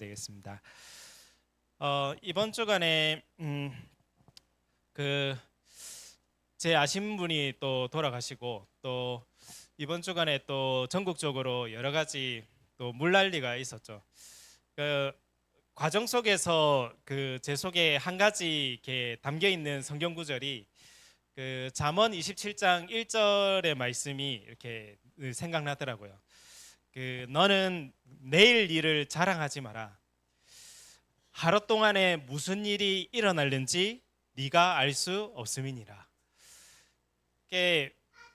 되겠습니다. 이번 주간에 그 제 아신 분이 또 돌아가시고, 또 이번 주간에 또 전국적으로 여러 가지 또 물난리가 있었죠. 그 과정 속에서 제 속에 한 가지 이렇게 담겨 있는 성경 구절이 잠언 27장 1절의 말씀이 이렇게 생각나더라고요. 너는 내일 일을 자랑하지 마라. 하루 동안에 무슨 일이 일어날는지 네가 알 수 없음이니라.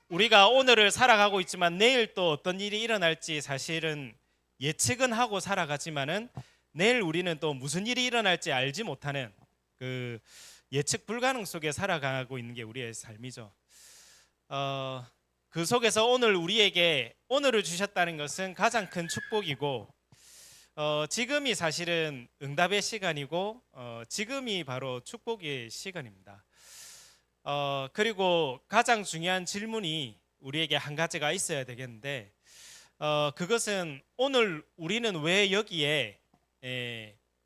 우리가 오늘을 살아가고 있지만 내일 또 어떤 일이 일어날지 사실은 예측은 하고 살아가지만은 내일 우리는 또 무슨 일이 일어날지 알지 못하는 예측 불가능 속에 살아가고 있는 게 우리의 삶이죠. 그 속에서 오늘 우리에게 오늘을 주셨다는 것은 가장 큰 축복이고, 지금이 사실은 응답의 시간이고, 지금이 바로 축복의 시간입니다. 그리고 가장 중요한 질문이 우리에게 한 가지가 있어야 되겠는데, 그것은 오늘 우리는 왜 여기에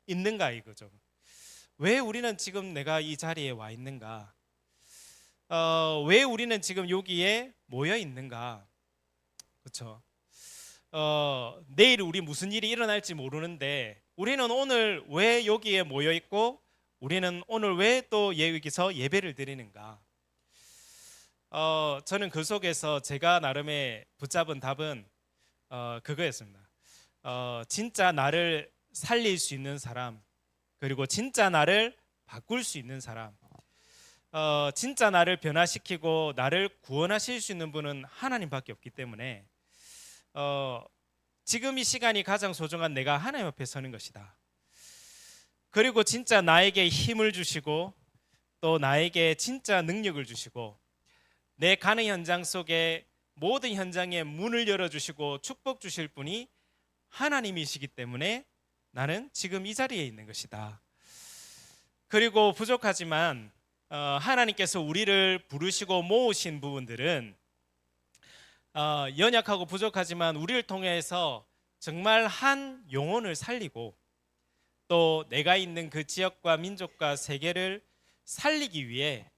있는가 이거죠. 왜 우리는 지금 내가 이 자리에 와 있는가? 왜 우리는 지금 여기에 모여 있는가? 그렇죠? 내일 우리 무슨 일이 일어날지 모르는데 우리는 오늘 왜 여기에 모여 있고, 우리는 오늘 왜 또 여기서 예배를 드리는가? 저는 그 속에서 제가 나름의 붙잡은 답은 그거였습니다. 진짜 나를 살릴 수 있는 사람, 그리고 진짜 나를 바꿀 수 있는 사람, 진짜 나를 변화시키고 나를 구원하실 수 있는 분은 하나님밖에 없기 때문에 지금 이 시간이 가장 소중한 내가 하나님 앞에 서는 것이다. 그리고 진짜 나에게 힘을 주시고 또 나에게 진짜 능력을 주시고 내 가는 현장 속에 모든 현장에 문을 열어주시고 축복 주실 분이 하나님이시기 때문에 나는 지금 이 자리에 있는 것이다. 그리고 부족하지만 하나님께서 우리를 부르시고 모으신 부분들은 연약하고 부족하지만 우리를 통해서 정말 한 영혼을 살리고 또 내가 있는 그 지역과 민족과 세계를 살리기 위해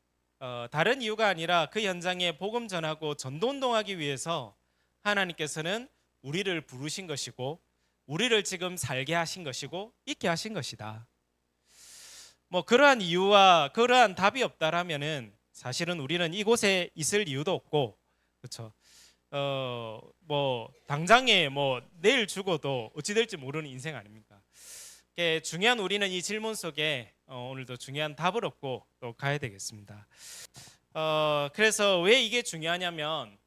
다른 이유가 아니라 그 현장에 복음 전하고 전도운동하기 위해서 하나님께서는 우리를 부르신 것이고 우리를 지금 살게 하신 것이고 있게 하신 것이다. 뭐 그러한 이유와 그러한 답이 없다라면은 사실은 우리는 이곳에 있을 이유도 없고, 그렇죠? 뭐 당장에 뭐 내일 죽어도 어찌 될지 모르는 인생 아닙니까? 중요한 우리는 이 질문 속에 오늘도 중요한 답을 얻고 또 가야 되겠습니다. 그래서 왜 이게 중요하냐면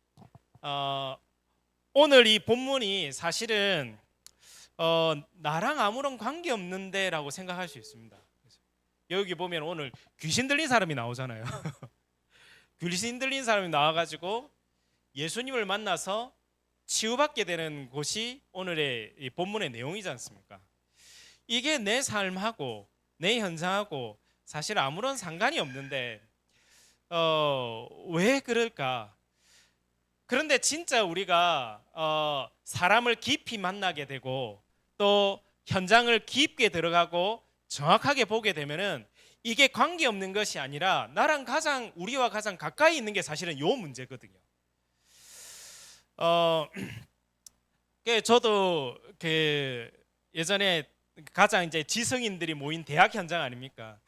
오늘 이 본문이 사실은 나랑 아무런 관계 없는데라고 생각할 수 있습니다. 여기 보면 오늘 귀신 들린 사람이 나오잖아요. 귀신 들린 사람이 나와가지고 예수님을 만나서 치유받게 되는 곳이 오늘의 이 본문의 내용이지 않습니까? 이게 내 삶하고 내 현장하고 사실 아무런 상관이 없는데 왜 그럴까? 그런데 진짜 우리가 사람을 깊이 만나게 되고 또 현장을 깊게 들어가고 정확하게 보게 되면은 이게 관계없는 것이 아니라 나랑 우리와 가장 가까이 있는 게 사실은 요 문제거든요. 저도 예전에 가장 이제 지성인들이 모인 대학 현장 아닙니까?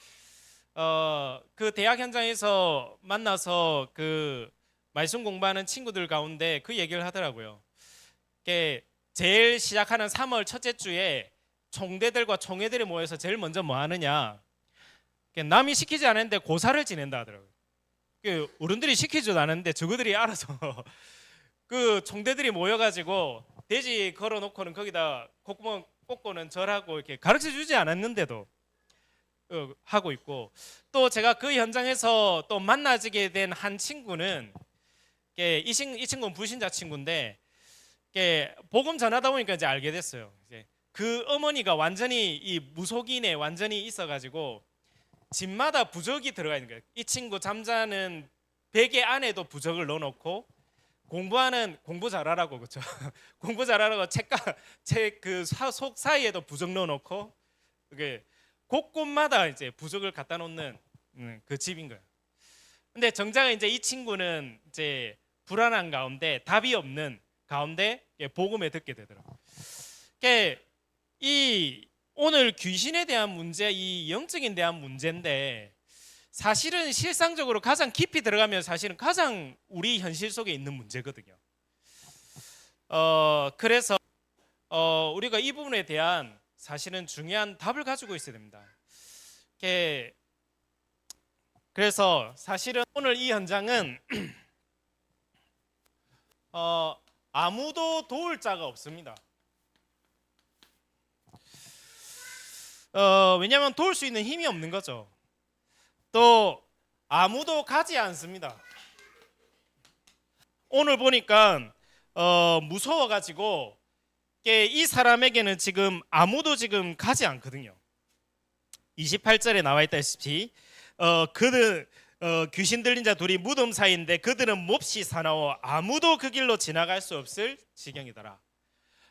그 대학 현장에서 만나서 말씀 공부하는 친구들 가운데 그 얘기를 하더라고요. 제일 시작하는 3월 첫째 주에 총대들과 총회들이 모여서 제일 먼저 뭐 하느냐? 남이 시키지 않았는데 고사를 지낸다 하더라고요. 어른들이 시키지도 않았는데 저거들이 알아서 그 총대들이 모여가지고 돼지 걸어놓고는 거기다 콧구멍 꽂고는 절하고 이렇게 가르쳐 주지 않았는데도 하고 있고, 또 제가 그 현장에서 또 만나지게 된 한 친구는 이 친구는 불신자 친구인데 복음 전하다 보니까 이제 알게 됐어요. 그 어머니가 완전히 이 무속인에 완전히 있어가지고 집마다 부적이 들어가 있는 거예요. 이 친구 잠자는 베개 안에도 부적을 넣어놓고 공부 잘하라고 그렇죠. 공부 잘하라고 책그 속 사이에도 부적 넣어놓고 그게 곳곳마다 이제 부적을 갖다 놓는 그 집인 거예요. 근데 정작 이제 이 친구는 이제 불안한 가운데 답이 없는 가운데 복음에 듣게 되더라고요. 이 오늘 귀신에 대한 문제, 이 영적인 대한 문제인데 사실은 실상적으로 가장 깊이 들어가면 사실은 가장 우리 현실 속에 있는 문제거든요. 그래서 우리가 이 부분에 대한 사실은 중요한 답을 가지고 있어야 됩니다. 그래서 사실은 오늘 이 현장은 아무도 도울 자가 없습니다. 왜냐하면 도울 수 있는 힘이 없는 거죠. 또 아무도 가지 않습니다. 오늘 보니까 무서워가지고 이 사람에게는 지금 아무도 지금 가지 않거든요. 28절에 나와 있다시피 그는 귀신 들린 자 둘이 무덤 사이인데 그들은 몹시 사나워 아무도 그 길로 지나갈 수 없을 지경이더라.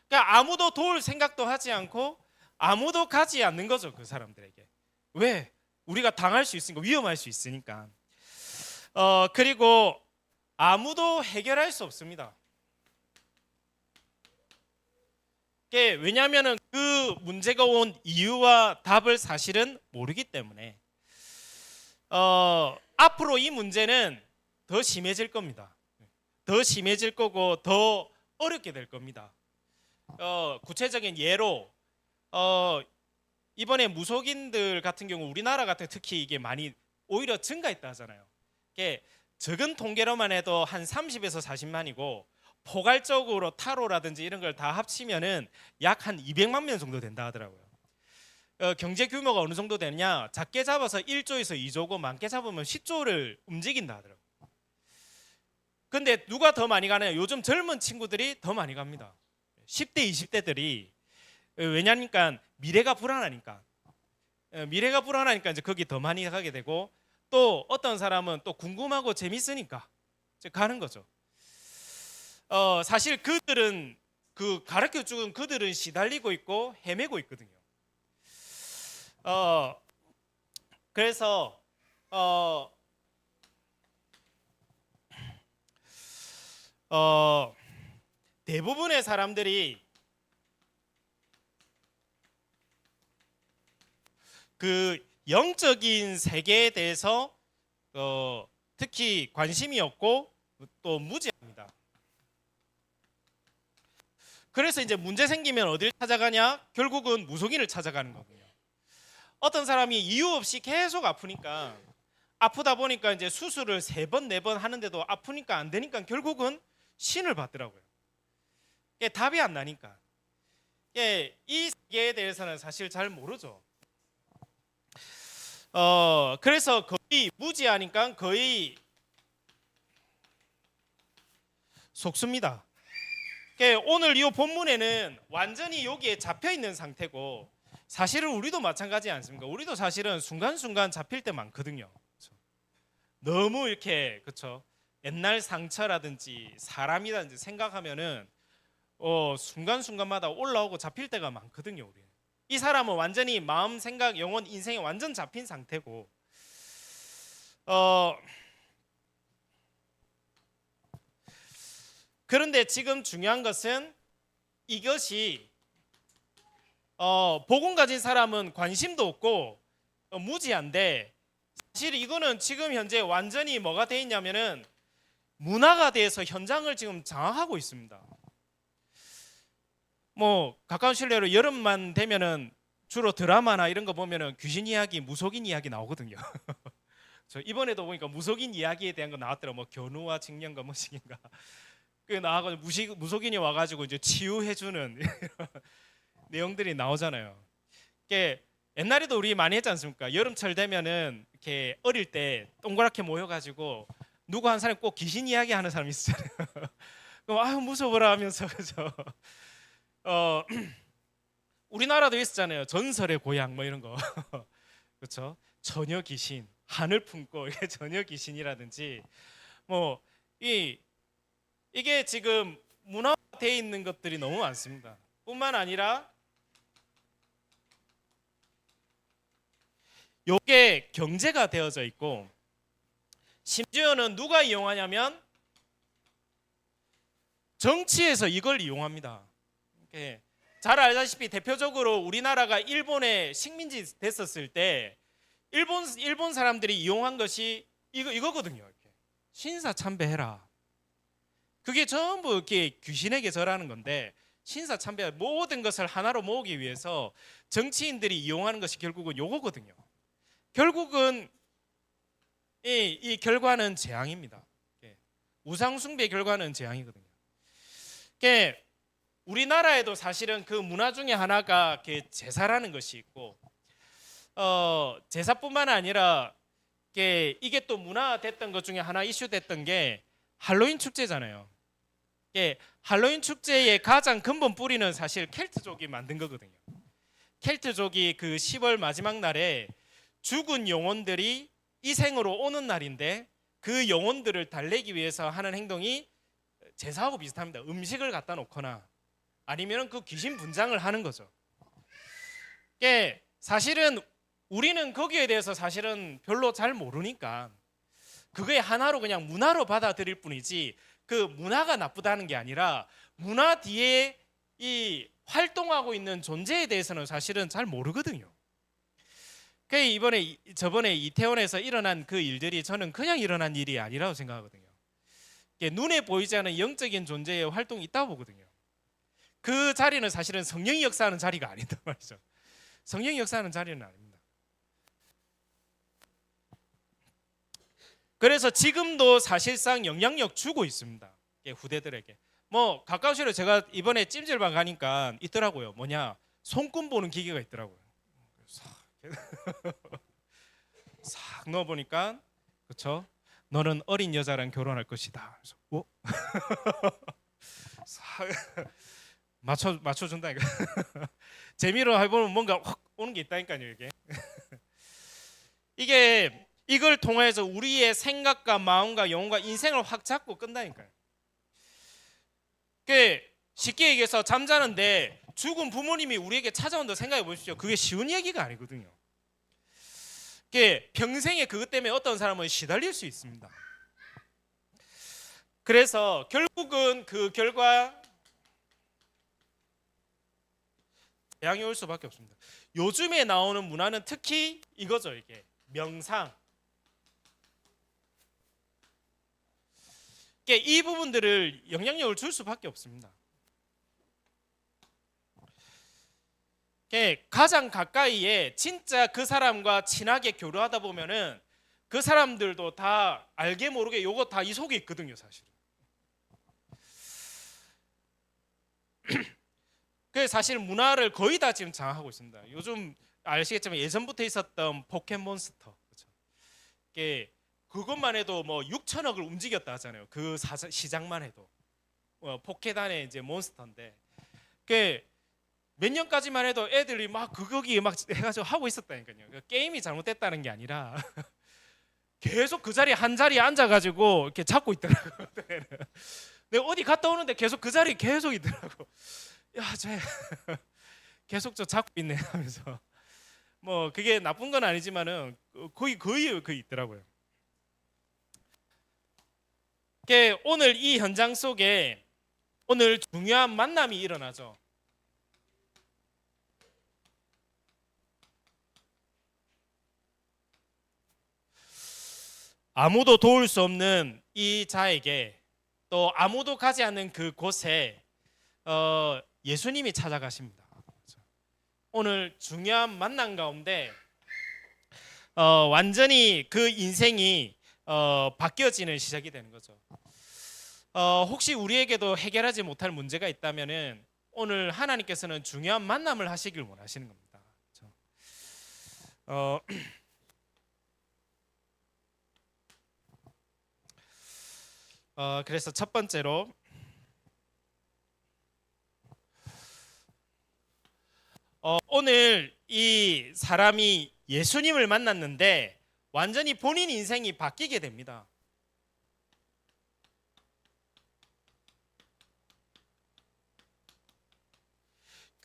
그러니까 아무도 도울 생각도 하지 않고 아무도 가지 않는 거죠. 그 사람들에게. 왜? 우리가 당할 수 있으니까, 위험할 수 있으니까. 그리고 아무도 해결할 수 없습니다. 왜냐하면 그 문제가 온 이유와 답을 사실은 모르기 때문에 앞으로 이 문제는 더 심해질 겁니다. 더 심해질 거고 더 어렵게 될 겁니다. 구체적인 예로 이번에 무속인들 같은 경우 우리나라 같은 특히 이게 많이 오히려 증가했다 하잖아요. 적은 통계로만 해도 한 30에서 40만이고 포괄적으로 타로라든지 이런 걸 다 합치면은 약 한 200만 명 정도 된다 하더라고요. 경제 규모가 어느 정도 되느냐? 작게 잡아서 1조에서 2조고 많게 잡으면 10조를 움직인다 하더라고요. 근데 누가 더 많이 가느냐? 요즘 젊은 친구들이 더 많이 갑니다. 10대, 20대들이 왜냐니까 미래가 불안하니까 이제 거기 더 많이 가게 되고 또 어떤 사람은 또 궁금하고 재밌으니까 가는 거죠. 사실 그들은 그 가르쳐 준 그들은 시달리고 있고 헤매고 있거든요. 그래서 대부분의 사람들이 그 영적인 세계에 대해서 특히 관심이 없고 또 무지합니다. 그래서 이제 문제 생기면 어딜 찾아가냐? 결국은 무속인을 찾아가는 거거든요. 어떤 사람이 이유 없이 계속 아프니까 아프다 보니까 이제 수술을 3번, 4번 하는데도 아프니까 안 되니까 결국은 신을 받더라고요. 답이 안 나니까. 이 세계에 대해서는 사실 잘 모르죠. 그래서 거의 무지하니까 거의 속습니다. 오늘 이 본문에는 완전히 여기에 잡혀 있는 상태고 사실은 우리도 마찬가지 않습니까? 우리도 사실은 순간순간 잡힐 때 많거든요. 그렇죠? 너무 이렇게 그렇죠? 옛날 상처라든지 사람이라든지 생각하면은 순간순간마다 올라오고 잡힐 때가 많거든요. 우리. 이 사람은 완전히 마음, 생각, 영혼, 인생에 완전 잡힌 상태고 그런데 지금 중요한 것은 이것이 복음 가진 사람은 관심도 없고 무지한데 사실 이거는 지금 현재 완전히 뭐가 돼 있냐면은 문화가 돼서 현장을 지금 장악하고 있습니다. 뭐 가까운 실내로 여름만 되면은 주로 드라마나 이런 거 보면은 귀신 이야기, 무속인 이야기 나오거든요. 저 이번에도 보니까 무속인 이야기에 대한 거 나왔더라. 뭐 견우와 직년과 뭐식인가. 그 나와가지고 무속인이 와가지고 이제 치유해주는 내용들이 나오잖아요. 옛날에도 우리 많이 했지 않습니까? 여름철 되면은 이렇게 어릴 때 동그랗게 모여가지고 누구 한 사람이 꼭 귀신 이야기 하는 사람이 있었잖아요. 그럼 아유 무서워라 하면서 그죠. 우리나라도 있었잖아요. 전설의 고향 뭐 이런 거. 그렇죠? 처녀 귀신, 하늘 품고 이게 처녀 귀신이라든지 뭐 이게 지금 문화화되어 있는 것들이 너무 많습니다. 뿐만 아니라 요게 경제가 되어져 있고, 심지어는 누가 이용하냐면 정치에서 이걸 이용합니다. 잘 알다시피 대표적으로 우리나라가 일본의 식민지 됐었을 때 일본 사람들이 이용한 것이 이거거든요. 이렇게. 신사 참배해라. 그게 전부 이렇게 귀신에게 절하는 건데, 신사 참배, 모든 것을 하나로 모으기 위해서 정치인들이 이용하는 것이 결국은 요거거든요. 결국은 이 결과는 재앙입니다. 우상 숭배 결과는 재앙이거든요. 우리나라에도 사실은 그 문화 중에 하나가 제사라는 것이 있고, 제사뿐만 아니라 이게 또 문화됐던 것 중에 하나 이슈됐던 게 할로윈 축제잖아요. 할로윈 축제의 가장 근본 뿌리는 사실 켈트족이 만든 거거든요. 켈트족이 그 10월 마지막 날에 죽은 영혼들이 이 생으로 오는 날인데, 그 영혼들을 달래기 위해서 하는 행동이 제사하고 비슷합니다. 음식을 갖다 놓거나 아니면 그 귀신 분장을 하는 거죠. 사실은 우리는 거기에 대해서 사실은 별로 잘 모르니까 그거에 하나로 그냥 문화로 받아들일 뿐이지, 그 문화가 나쁘다는 게 아니라 문화 뒤에 이 활동하고 있는 존재에 대해서는 사실은 잘 모르거든요. 저번에 이태원에서 일어난 그 일들이 저는 그냥 일어난 일이 아니라고 생각하거든요. 눈에 보이지 않는 영적인 존재의 활동이 있다고 보거든요. 그 자리는 사실은 성령이 역사하는 자리가 아니다 말이죠. 성령이 역사하는 자리는 아닙니다. 그래서 지금도 사실상 영향력 주고 있습니다. 후대들에게. 뭐 가까우시로 제가 이번에 찜질방 가니까 있더라고요. 뭐냐, 손금 보는 기계가 있더라고요. 싹 넣어보니까, 그렇죠? 너는 어린 여자랑 결혼할 것이다. 그래서 맞춰준다니까. 재미로 해보면 뭔가 확 오는 게 있다니까요. 이걸 통해서 우리의 생각과 마음과 영혼과 인생을 확 잡고 끈다니까요. 쉽게 얘기해서 잠자는데 죽은 부모님이 우리에게 찾아온다 생각해 보십시오. 그게 쉬운 얘기가 아니거든요. 평생에 그것 때문에 어떤 사람은 시달릴 수 있습니다. 그래서 결국은 그 결과 재앙이 올 수밖에 없습니다. 요즘에 나오는 문화는 특히 이거죠. 이게 명상. 이 부분들을 영향력을 줄 수밖에 없습니다. 가장 가까이에 진짜 그 사람과 친하게 교류하다 보면은 그 사람들도 다 알게 모르게 요거 다 이 속에 있거든요, 사실. 사실 문화를 거의 다 지금 장악하고 있습니다. 요즘 아시겠지만 예전부터 있었던 포켓몬스터, 그렇죠? 그것만 해도 뭐 6천억을 움직였다 하잖아요. 그 시장만 해도 포켓단의 이제 몬스터인데, 몇 년까지만 해도 애들이 막 거기에 막 해가지고 하고 있었다니까요. 게임이 잘못됐다는 게 아니라 계속 그 자리에 한 자리에 앉아가지고 이렇게 잡고 있더라고요. 내가 어디 갔다 오는데 계속 그 자리에 계속 있더라고. 야, 쟤 계속 저 잡고 있네 하면서. 뭐 그게 나쁜 건 아니지만은 거의 있더라고요. 오늘 이 현장 속에 오늘 중요한 만남이 일어나죠. 아무도 도울 수 없는 이 자에게, 또 아무도 가지 않는 그 곳에 예수님이 찾아가십니다. 오늘 중요한 만남 가운데 완전히 그 인생이 바뀌어지는 시작이 되는 거죠. 혹시 우리에게도 해결하지 못할 문제가 있다면은 오늘 하나님께서는 중요한 만남을 하시길 원하시는 겁니다. 그렇죠? 그래서 첫 번째로 오늘 이 사람이 예수님을 만났는데 완전히 본인 인생이 바뀌게 됩니다.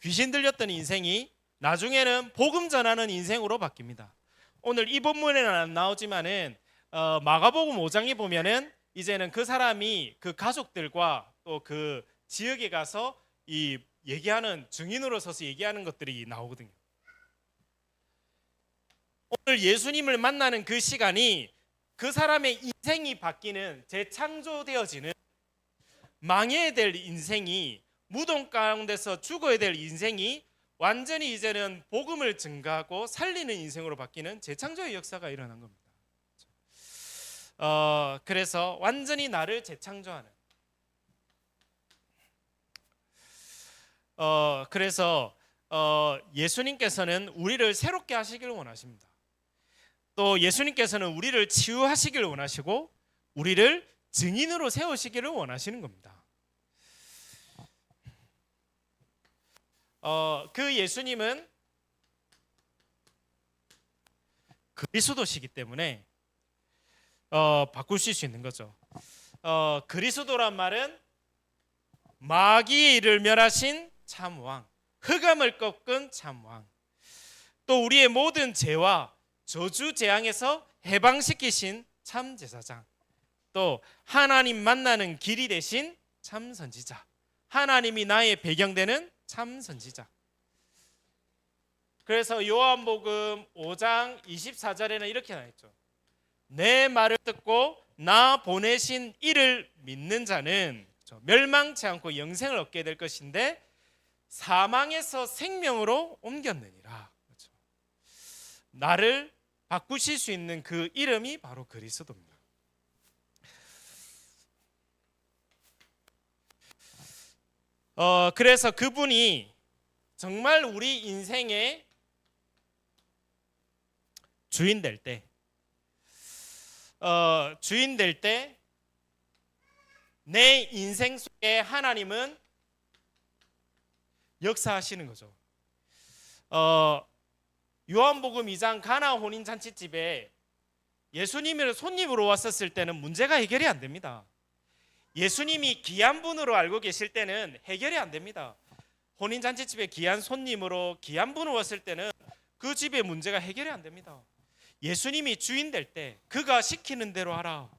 귀신 들렸던 인생이 나중에는 복음 전하는 인생으로 바뀝니다. 오늘 이 본문에는 안 나오지만은 마가복음 5장에 보면은 이제는 그 사람이 그 가족들과 또 그 지역에 가서 이 얘기하는 증인으로 서서 얘기하는 것들이 나오거든요. 오늘 예수님을 만나는 그 시간이 그 사람의 인생이 바뀌는, 재창조되어지는, 망해야 될 인생이, 무덤 가운데서 죽어야 될 인생이 완전히 이제는 복음을 증가하고 살리는 인생으로 바뀌는 재창조의 역사가 일어난 겁니다. 그래서 완전히 나를 재창조하는, 그래서 예수님께서는 우리를 새롭게 하시기를 원하십니다. 또 예수님께서는 우리를 치유하시기를 원하시고 우리를 증인으로 세우시기를 원하시는 겁니다. 그 예수님은 그리스도시기 때문에 바꾸실 수 있는 거죠. 그리스도란 말은 마귀의 일을 멸하신 참왕, 흑암을 꺾은 참왕, 또 우리의 모든 죄와 저주 재앙에서 해방시키신 참제사장, 또 하나님 만나는 길이 되신 참선지자, 하나님이 나의 배경되는 참선지자. 그래서 요한복음 5장 24절에는 이렇게 나있죠. 내 말을 듣고 나 보내신 이를 믿는 자는 멸망치 않고 영생을 얻게 될 것인데 사망에서 생명으로 옮겼느니라. 그렇죠. 나를 바꾸실 수 있는 그 이름이 바로 그리스도입니다. 그래서 그분이 정말 우리 인생의 주인 될 때, 내 인생 속에 하나님은 역사하시는 거죠. 요한복음 2장 가나 혼인 잔치집에 예수님을 손님으로 왔었을 때는 문제가 해결이 안 됩니다. 예수님이 귀한 분으로 알고 계실 때는 해결이 안 됩니다. 혼인 잔치집에 귀한 손님으로 귀한 분으로 왔을 때는 그 집의 문제가 해결이 안 됩니다. 예수님이 주인 될 때 그가 시키는 대로 하라.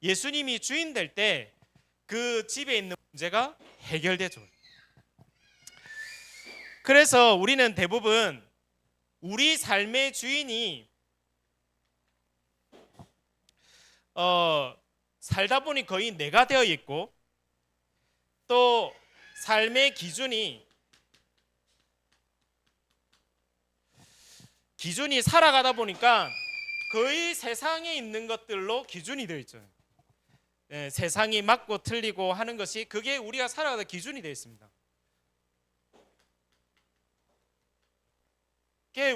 예수님이 주인 될 때 그 집에 있는 문제가 해결되죠. 그래서 우리는 대부분 우리 삶의 주인이 살다 보니 거의 내가 되어 있고, 또 삶의 기준이 살아가다 보니까 거의 세상에 있는 것들로 기준이 되어 있죠. 세상이 맞고 틀리고 하는 것이, 그게 우리가 살아가다 기준이 되어 있습니다.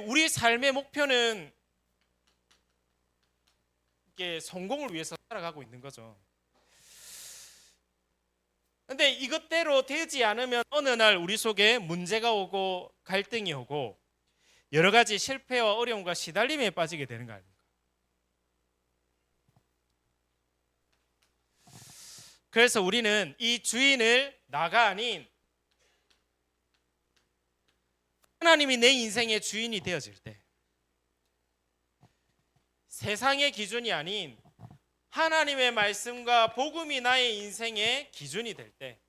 우리 삶의 목표는 이게 성공을 위해서 살아가고 있는 거죠. 근데 이것대로 되지 않으면 어느 날 우리 속에 문제가 오고 갈등이 오고 여러 가지 실패와 어려움과 시달림에 빠지게 되는 거 아닙니까? 그래서 우리는 이 주인을 나가 아닌 하나님이 내 인생의 주인이 되어질 때, 세상의 기준이 아닌 하나님의 말씀과 복음이 나의 인생의 기준이 될 때,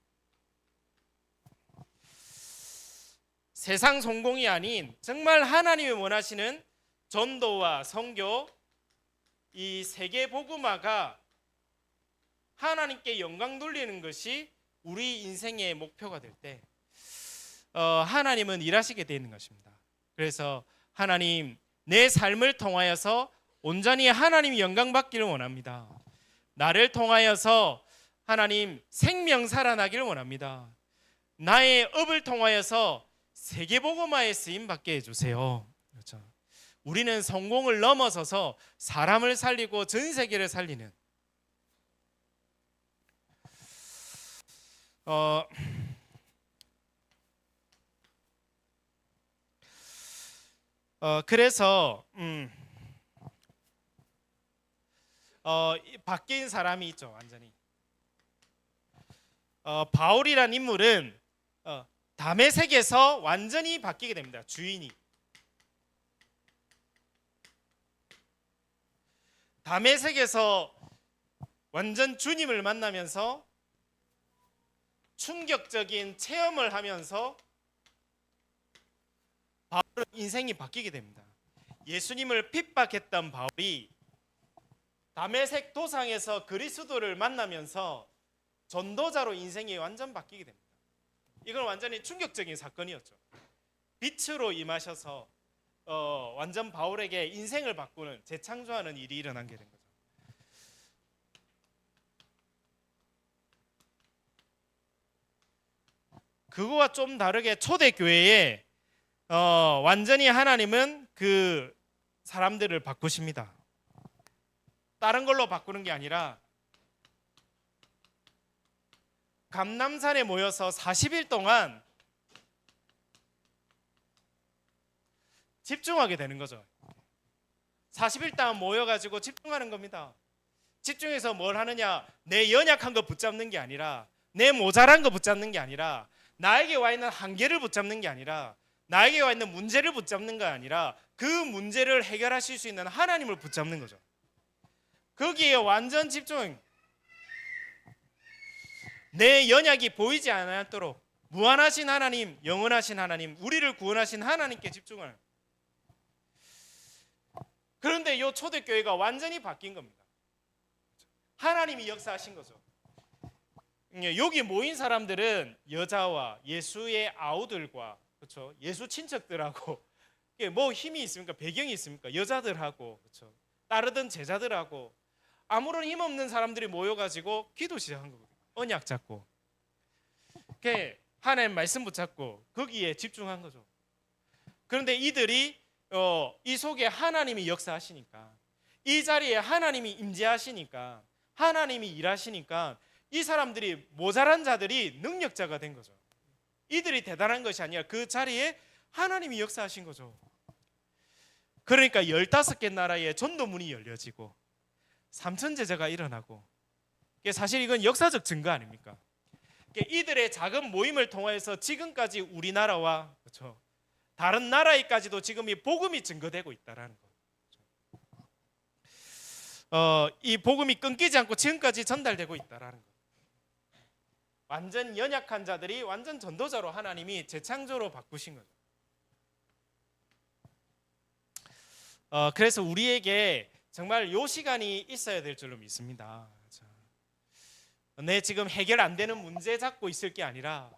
세상 성공이 아닌 정말 하나님이 원하시는 전도와 선교, 이 세계 복음화가 하나님께 영광 돌리는 것이 우리 인생의 목표가 될 때 하나님은 일하시게 되는 것입니다. 그래서 하나님, 내 삶을 통하여서 온전히 하나님 영광 받기를 원합니다. 나를 통하여서 하나님 생명 살아나기를 원합니다. 나의 업을 통하여서 세계복음화에 쓰임 받게 해주세요. 그렇죠. 우리는 성공을 넘어서서 사람을 살리고 전 세계를 살리는 그래서 바뀐 사람이 있죠. 완전히 바울이란 인물은 다메섹에서 완전히 바뀌게 됩니다. 주인이. 다메섹에서 완전 주님을 만나면서 충격적인 체험을 하면서 바울은 인생이 바뀌게 됩니다. 예수님을 핍박했던 바울이 다메섹 도상에서 그리스도를 만나면서 전도자로 인생이 완전 바뀌게 됩니다. 이건 완전히 충격적인 사건이었죠. 빛으로 임하셔서 완전 바울에게 인생을 바꾸는 재창조하는 일이 일어나게 된 거죠. 그거와 좀 다르게 초대교회에 완전히 하나님은 그 사람들을 바꾸십니다. 다른 걸로 바꾸는 게 아니라 감람산에 모여서 40일 동안 집중하게 되는 거죠. 40일 동안 모여가지고 집중하는 겁니다. 집중해서 뭘 하느냐? 내 연약한 거 붙잡는 게 아니라, 내 모자란 거 붙잡는 게 아니라, 나에게 와 있는 한계를 붙잡는 게 아니라, 나에게 와 있는 문제를 붙잡는 게 아니라 그 문제를 해결하실 수 있는 하나님을 붙잡는 거죠. 거기에 완전 집중. 내 연약이 보이지 않도록 무한하신 하나님, 영원하신 하나님, 우리를 구원하신 하나님께 집중을. 그런데 이 초대교회가 완전히 바뀐 겁니다. 하나님이 역사하신 거죠. 여기 모인 사람들은 여자와 예수의 아우들과, 그렇죠? 예수 친척들하고 뭐 힘이 있습니까? 배경이 있습니까? 여자들하고, 그렇죠? 따르던 제자들하고 아무런 힘 없는 사람들이 모여가지고 기도 시작한 거거든요. 언약 잡고, 하나님 말씀 붙잡고 거기에 집중한 거죠. 그런데 이들이 이 속에 하나님이 역사하시니까, 이 자리에 하나님이 임재하시니까, 하나님이 일하시니까 이 사람들이, 모자란 자들이 능력자가 된 거죠. 이들이 대단한 것이 아니라 그 자리에 하나님이 역사하신 거죠. 그러니까 15개 나라의 전도문이 열려지고 3천 제자가 일어나고, 사실 이건 역사적 증거 아닙니까? 이들의 작은 모임을 통해서 지금까지 우리나라와, 그렇죠, 다른 나라에까지도 지금 이 복음이 증거되고 있다라는 거. 이 복음이 끊기지 않고 지금까지 전달되고 있다라는 거. 완전 연약한 자들이 완전 전도자로 하나님이 재창조로 바꾸신 거죠. 그래서 우리에게 정말 이 시간이 있어야 될 줄로 믿습니다. 내 지금 해결 안 되는 문제 잡고 있을 게 아니라,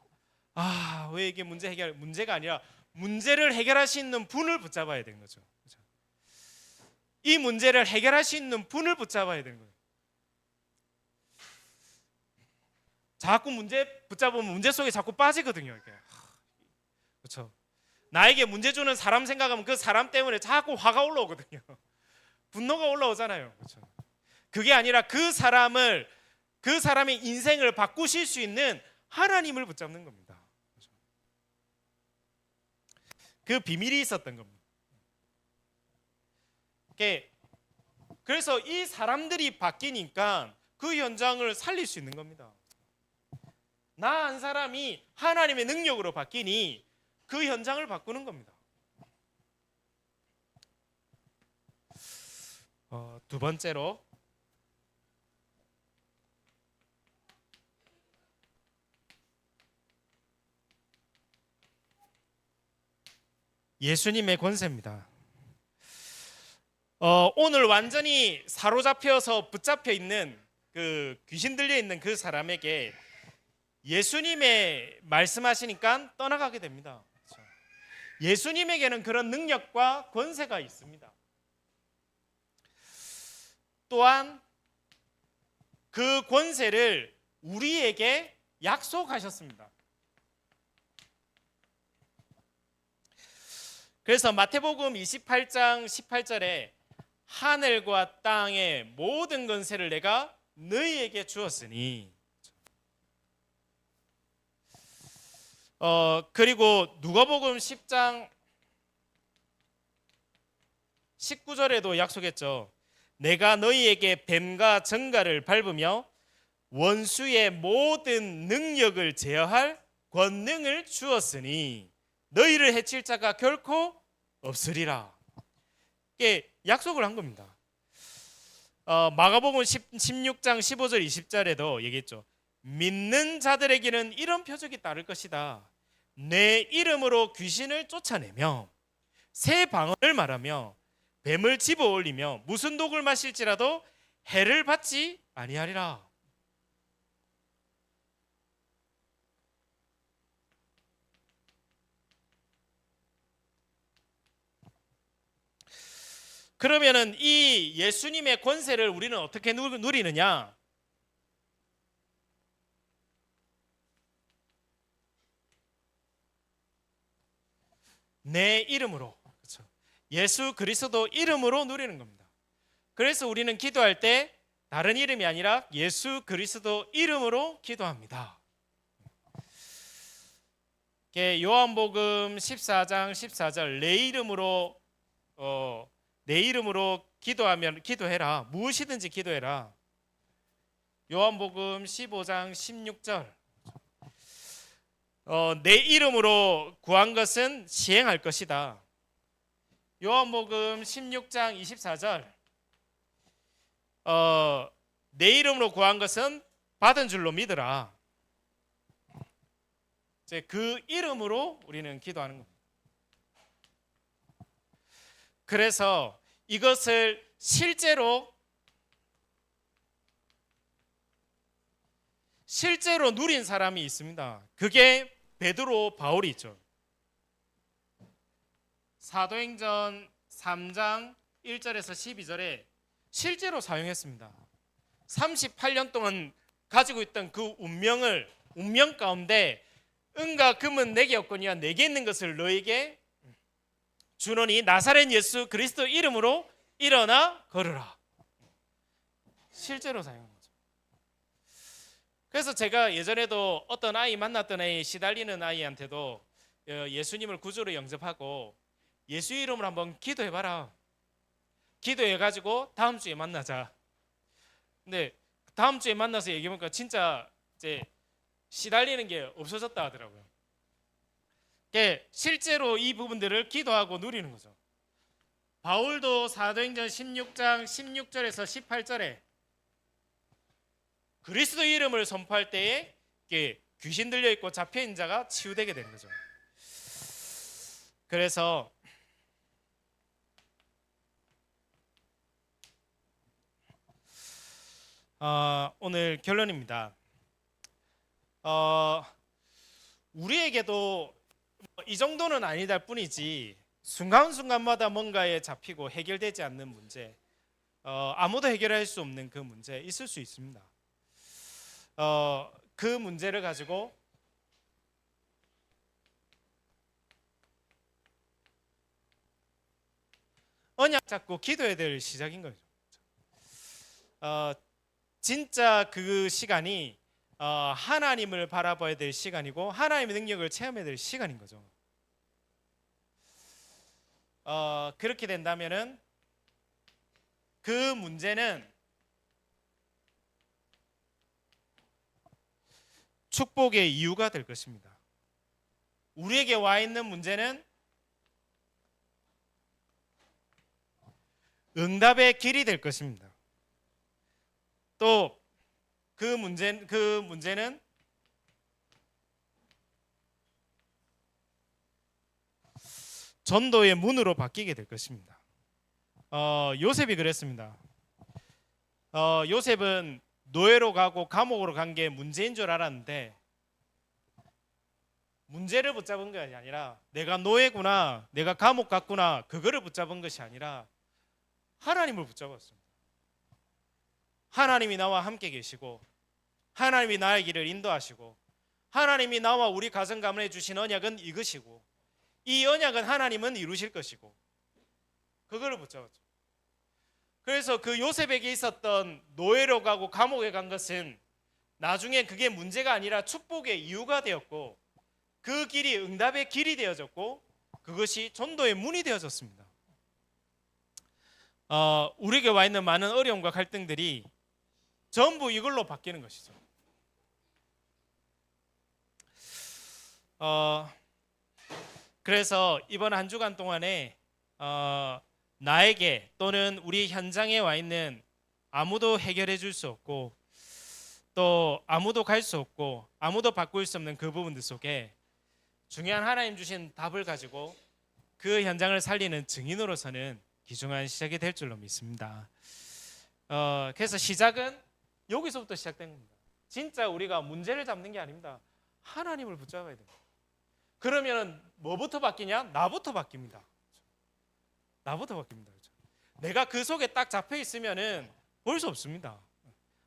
왜 이게 문제가 아니라 문제를 해결할 수 있는 분을 붙잡아야 되는 거죠. 이 문제를 해결할 수 있는 분을 붙잡아야 되는 거예요. 자꾸 문제 붙잡으면 문제 속에 자꾸 빠지거든요. 이렇게. 그렇죠. 나에게 문제 주는 사람 생각하면 그 사람 때문에 자꾸 화가 올라오거든요. 분노가 올라오잖아요. 그렇죠. 그게 아니라 그 사람의 인생을 바꾸실 수 있는 하나님을 붙잡는 겁니다. 그렇죠. 그 비밀이 있었던 겁니다. 그래서 이 사람들이 바뀌니까 그 현장을 살릴 수 있는 겁니다. 나 한 사람이 하나님의 능력으로 바뀌니 그 현장을 바꾸는 겁니다. 두 번째로, 예수님의 권세입니다. 오늘 완전히 사로잡혀서 붙잡혀 있는, 그 귀신 들려 있는 그 사람에게 예수님의 말씀하시니까 떠나가게 됩니다. 그렇죠? 예수님에게는 그런 능력과 권세가 있습니다. 또한 그 권세를 우리에게 약속하셨습니다. 그래서 마태복음 28장 18절에 하늘과 땅의 모든 권세를 내가 너희에게 주었으니, 그리고 누가복음 10장 19절에도 약속했죠. 내가 너희에게 뱀과 정갈을 밟으며 원수의 모든 능력을 제어할 권능을 주었으니 너희를 해칠 자가 결코 없으리라. 이게 약속을 한 겁니다. 마가복음 16장 15절 20절에도 얘기했죠. 믿는 자들에게는 이런 표적이 따를 것이다. 내 이름으로 귀신을 쫓아내며 새 방언을 말하며 뱀을 집어 올리며 무슨 독을 마실지라도 해를 받지 아니하리라. 그러면은 이 예수님의 권세를 우리는 어떻게 누리느냐? 내 이름으로, 그렇죠? 예수 그리스도 이름으로 누리는 겁니다. 그래서 우리는 기도할 때 다른 이름이 아니라 예수 그리스도 이름으로 기도합니다. 요한복음 14장 14절 내 이름으로 기도하면 기도해라. 무엇이든지 기도해라. 요한복음 15장 16절 내 이름으로 구한 것은 시행할 것이다. 요한복음 16장 24절 내 이름으로 구한 것은 받은 줄로 믿으라. 이제 그 이름으로 우리는 기도하는 겁니다. 그래서 이것을 실제로 누린 사람이 있습니다. 그게 베드로, 바울이 있죠. 사도행전 3장 1절에서 12절에 실제로 사용했습니다. 38년 동안 가지고 있던 그 운명 가운데 은과 금은 내게 없거니와 내게 있는 것을 너에게 주노니 나사렛 예수 그리스도 이름으로 일어나 걸으라. 실제로 사용한 거죠. 그래서 제가 예전에도 어떤 아이 만났던 아이, 시달리는 아이한테도 예수님을 구주로 영접하고 예수 이름으로 한번 기도해봐라. 기도해가지고 다음 주에 만나자. 근데 다음 주에 만나서 얘기해보니까 진짜 이제 시달리는 게 없어졌다 하더라고요. 실제로 이 부분들을 기도하고 누리는 거죠. 바울도 사도행전 16장 16절에서 18절에 그리스도 이름을 선포할 때에 귀신 들려 있고 잡혀 있는 자가 치유되게 되는 거죠. 그래서 오늘 결론입니다. 우리에게도 이 정도는 아니다 할 뿐이지 순간순간마다 뭔가에 잡히고 해결되지 않는 문제, 아무도 해결할 수 없는 그 문제 있을 수 있습니다. 그 문제를 가지고 언약 잡고 기도해야 될 시작인 거죠. 진짜 그 시간이 하나님을 바라봐야 될 시간이고 하나님의 능력을 체험해야 될 시간인 거죠. 그렇게 된다면은 그 문제는 축복의 이유가 될 것입니다. 우리에게 와 있는 문제는 응답의 길이 될 것입니다. 또 그 문제는 전도의 문으로 바뀌게 될 것입니다. 요셉이 그랬습니다. 요셉은 노예로 가고 감옥으로 간 게 문제인 줄 알았는데 문제를 붙잡은 것이 아니라 내가 노예구나, 내가 감옥 갔구나, 그거를 붙잡은 것이 아니라 하나님을 붙잡았습니다. 하나님이 나와 함께 계시고 하나님이 나의 길을 인도하시고 하나님이 나와 우리 가정 가문에 주신 언약은 이것이고 이 언약은 하나님은 이루실 것이고 그거를 붙잡았죠. 그래서 그 요셉에게 있었던 노예로 가고 감옥에 간 것은 나중에 그게 문제가 아니라 축복의 이유가 되었고 그 길이 응답의 길이 되어졌고 그것이 전도의 문이 되어졌습니다. 우리에게 와 있는 많은 어려움과 갈등들이 전부 이걸로 바뀌는 것이죠. 어, 그래서 이번 한 주간 동안에 나에게 또는 우리 현장에 와 있는 아무도 해결해 줄 수 없고 또 아무도 갈 수 없고 아무도 바꿀 수 없는 그 부분들 속에 중요한 하나님 주신 답을 가지고 그 현장을 살리는 증인으로서는 귀중한 시작이 될 줄로 믿습니다. 그래서 시작은 여기서부터 시작된 겁니다. 진짜 우리가 문제를 잡는 게 아닙니다. 하나님을 붙잡아야 됩니다. 그러면 뭐부터 바뀌냐? 나부터 바뀝니다. 나부터 바뀝니다. 내가 그 속에 딱 잡혀 있으면은 볼 수 없습니다.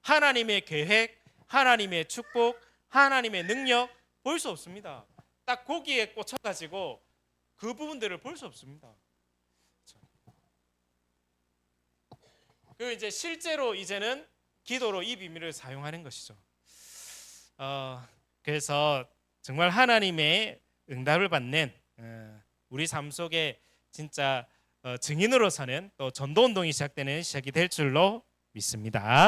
하나님의 계획, 하나님의 축복, 하나님의 능력 볼 수 없습니다. 딱 거기에 꽂혀가지고 그 부분들을 볼 수 없습니다. 그리고 이제 실제로 이제는 기도로 이 비밀을 사용하는 것이죠. 그래서 정말 하나님의 응답을 받는 우리 삶 속에 진짜 증인으로서는 또 전도 운동이 시작되는 시작이 될 줄로 믿습니다.